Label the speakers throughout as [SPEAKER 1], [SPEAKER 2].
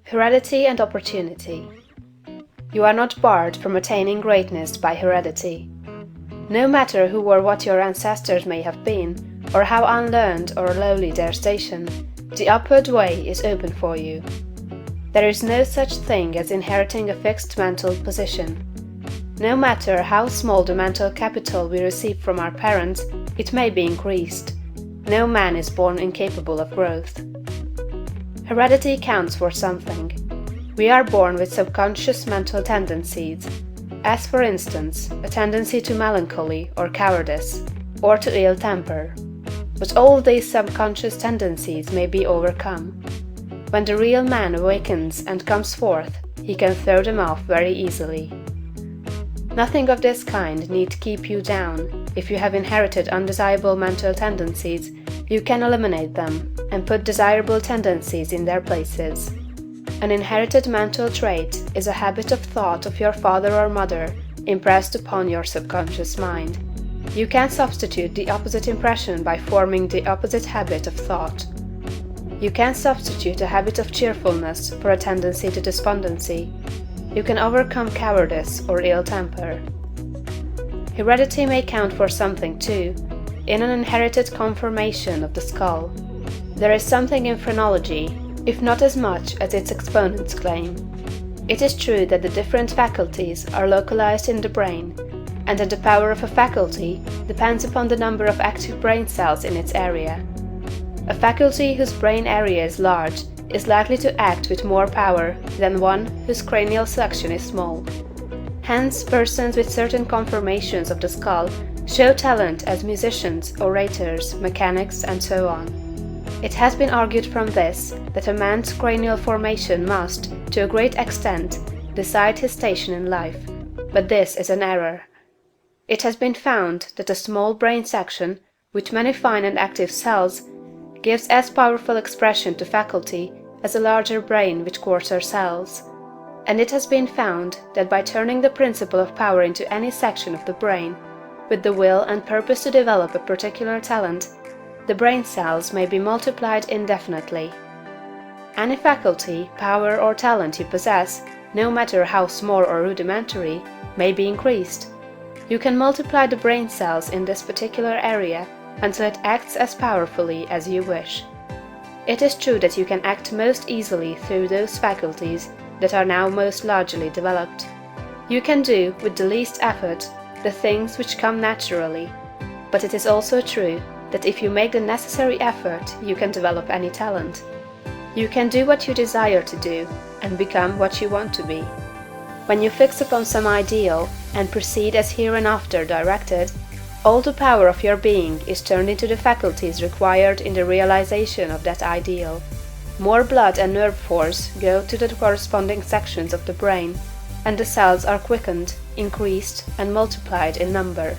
[SPEAKER 1] Heredity and opportunity. You are not barred from attaining greatness by heredity. No matter who or what your ancestors may have been, or how unlearned or lowly their station, the upward way is open for you. There is no such thing as inheriting a fixed mental position. No matter how small the mental capital we receive from our parents, it may be increased. No man is born incapable of growth. Heredity counts for something. We are born with subconscious mental tendencies, as for instance, a tendency to melancholy or cowardice, or to ill temper. But all these subconscious tendencies may be overcome. When the real man awakens and comes forth, he can throw them off very easily. Nothing of this kind need keep you down. If you have inherited undesirable mental tendencies, you can eliminate them and put desirable tendencies in their places. An inherited mental trait is a habit of thought of your father or mother impressed upon your subconscious mind. You can substitute the opposite impression by forming the opposite habit of thought. You can substitute a habit of cheerfulness for a tendency to despondency. You can overcome cowardice or ill temper. Heredity may count for something too, in an inherited conformation of the skull. There is something in phrenology, if not as much as its exponents claim. It is true that the different faculties are localized in the brain, and that the power of a faculty depends upon the number of active brain cells in its area. A faculty whose brain area is large is likely to act with more power than one whose cranial section is small. Hence, persons with certain conformations of the skull show talent as musicians, orators, mechanics, and so on. It has been argued from this that a man's cranial formation must, to a great extent, decide his station in life, but this is an error. It has been found that a small brain section, with many fine and active cells, gives as powerful expression to faculty as a larger brain with coarser cells. And it has been found that by turning the principle of power into any section of the brain, with the will and purpose to develop a particular talent, the brain cells may be multiplied indefinitely. Any faculty, power, or talent you possess, no matter how small or rudimentary, may be increased. You can multiply the brain cells in this particular area until it acts as powerfully as you wish. It is true that you can act most easily through those faculties that are now most largely developed. You can do, with the least effort, the things which come naturally, but it is also true that if you make the necessary effort, you can develop any talent. You can do what you desire to do, and become what you want to be. When you fix upon some ideal, and proceed as hereinafter directed, all the power of your being is turned into the faculties required in the realization of that ideal. More blood and nerve force go to the corresponding sections of the brain, and the cells are quickened, increased, and multiplied in number.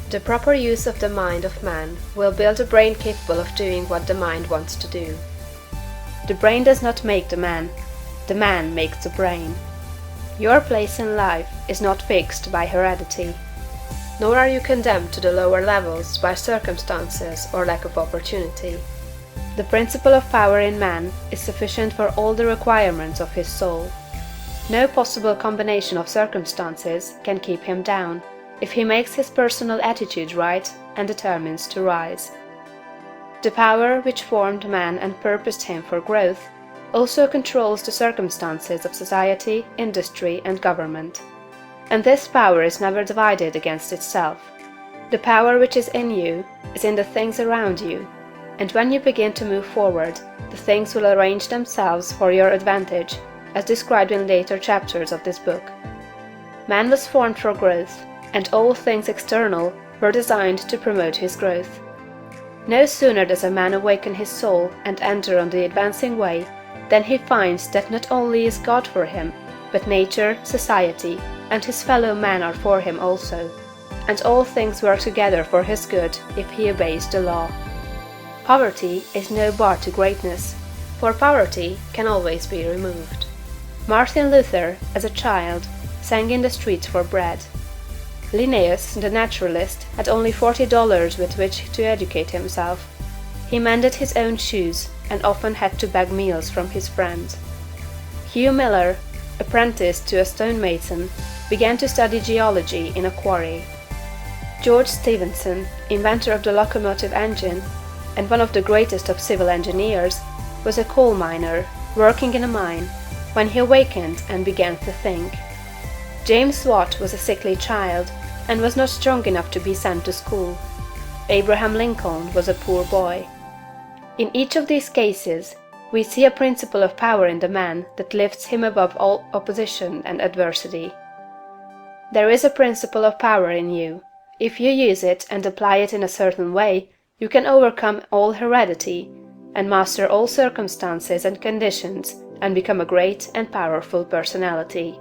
[SPEAKER 1] The proper use of the mind of man will build a brain capable of doing what the mind wants to do. The brain does not make the man makes the brain. Your place in life is not fixed by heredity, nor are you condemned to the lower levels by circumstances or lack of opportunity. The principle of power in man is sufficient for all the requirements of his soul. No possible combination of circumstances can keep him down, if he makes his personal attitude right and determines to rise. The power which formed man and purposed him for growth also controls the circumstances of society, industry, and government. And this power is never divided against itself. The power which is in you is in the things around you, and when you begin to move forward, the things will arrange themselves for your advantage, as described in later chapters of this book. Man was formed for growth, and all things external were designed to promote his growth. No sooner does a man awaken his soul and enter on the advancing way than he finds that not only is God for him, but nature, society, and his fellow men are for him also, and all things work together for his good if he obeys the law. Poverty is no bar to greatness, for poverty can always be removed. Martin Luther, as a child, sang in the streets for bread. Linnaeus, the naturalist, had only $40 with which to educate himself. He mended his own shoes, and often had to beg meals from his friends. Hugh Miller, apprenticed to a stonemason, began to study geology in a quarry. George Stephenson, inventor of the locomotive engine, and one of the greatest of civil engineers, was a coal miner, working in a mine, when he awakened and began to think. James Watt was a sickly child, and was not strong enough to be sent to school. Abraham Lincoln was a poor boy. In each of these cases, we see a principle of power in the man that lifts him above all opposition and adversity. There is a principle of power in you. If you use it and apply it in a certain way, you can overcome all heredity, and master all circumstances and conditions, and become a great and powerful personality.